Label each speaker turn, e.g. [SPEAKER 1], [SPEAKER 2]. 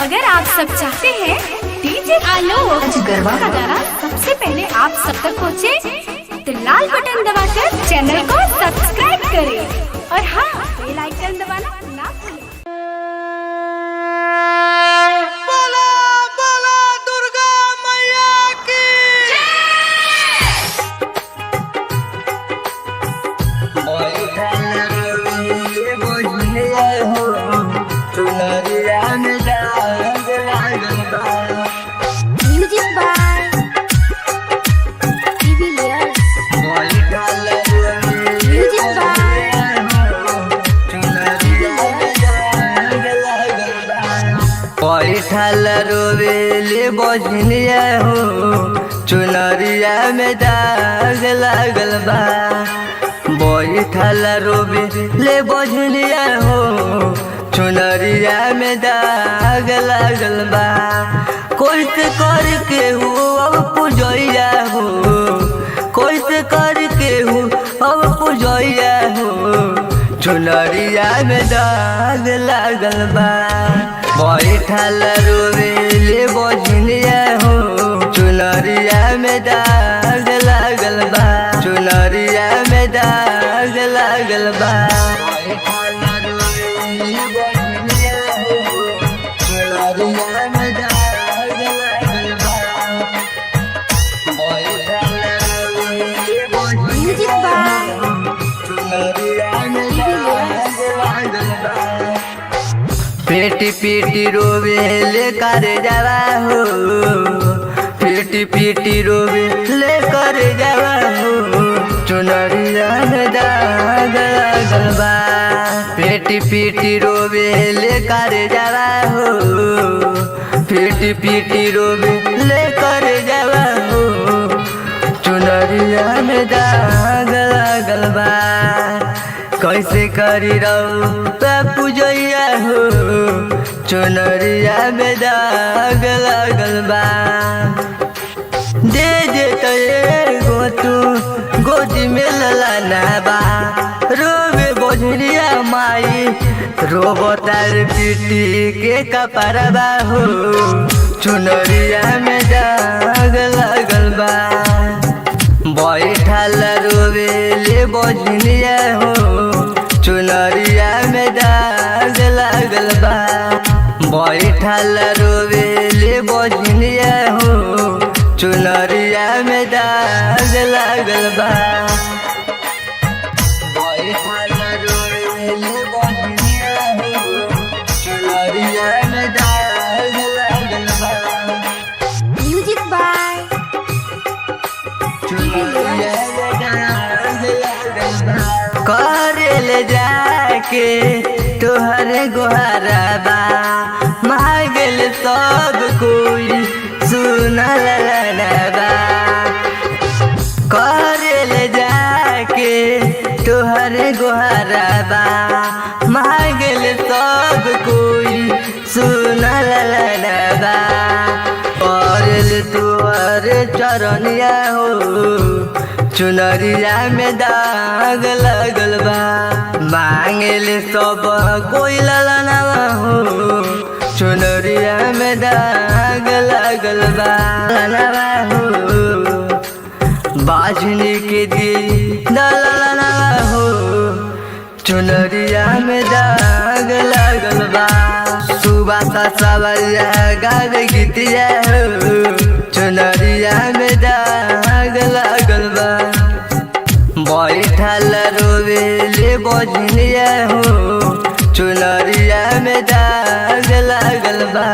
[SPEAKER 1] अगर आप सब चाहते हैं डीजे आलोक गरबा का गाना सबसे पहले आप सब तक पहुंचे, तो लाल बटन दबाकर चैनल को सब्सक्राइब करें और हाँ, बेल आइकन दबाना ना भूलें।
[SPEAKER 2] बैठल रोवेले बजनिया हो, चुनरिया में दाग लागल बा। बैठल रोवेले बजनिया हो, चुनरिया में दाग लागल बा। कैसे करके हो अब पूजैया हो, कैसे करके हो अब पूजैया हो, चुनरिया में दाग लागल बा। बैठल रोवेले बजनिया हो, चुनरिया में दाग लागल बा, चुनरिया में दाग लागल बा। बैठल रोवेले बजनिया हो, चुनरिया में दाग लागल बा। बैठल रोवेले बजनिया हो, चुनरिया में दाग लागल बा। पेटी पीटी रोवेले करे जावा हो, पेटी पीटी रोवेले करे जावा हो, चुनरिया में दाग लागल बा। पेटी पीटी रोवेले करे जावा हो, पेटी पीटी रोवेले करे जावा हो, चुनरिया में दाग लागल बा। कैसे करी रहू पूजैया हो, चुनरिया में दाग लागल बा। दे दे तो तू गोदी में ललाना बा। रोवे बजरिया माई रोबो तार पीटी के कपड़वा हो, चुनरिया में दाग लागल बा। बैठल रोवेले बजनिया हो, चुनरिया में दाग लागल बा। बैठल रोवेले बजनिया हो, चुनरिया में दाग लागल बा। बैठल रोवेले बजनिया हो, चुनरिया में दाग लागल बा।
[SPEAKER 1] म्यूजिक बाय
[SPEAKER 2] करेले जाके तोहरे गोहराबा, मांगल सब कोई सुनल लनबा। करेले जाके तोहरे गोहराबा, मांगल सब कोई सुनल लनबा। करेले तोहरे चरनिया हो, चुनरिया में दाग लागल बा। मांगल सब कोई ललनवा हो, चुनरिया में दाग लागल बा। ललनवा हो बाजनी के दी ललनवा हो, चुनरिया में दाग लागल बा। सुबह सा सवरिया गावे गीतिया हो, चुनरिया में दाग लागल बा। बैठल रोवेले बजनिया हो, चुनरिया में दाग लागल बा।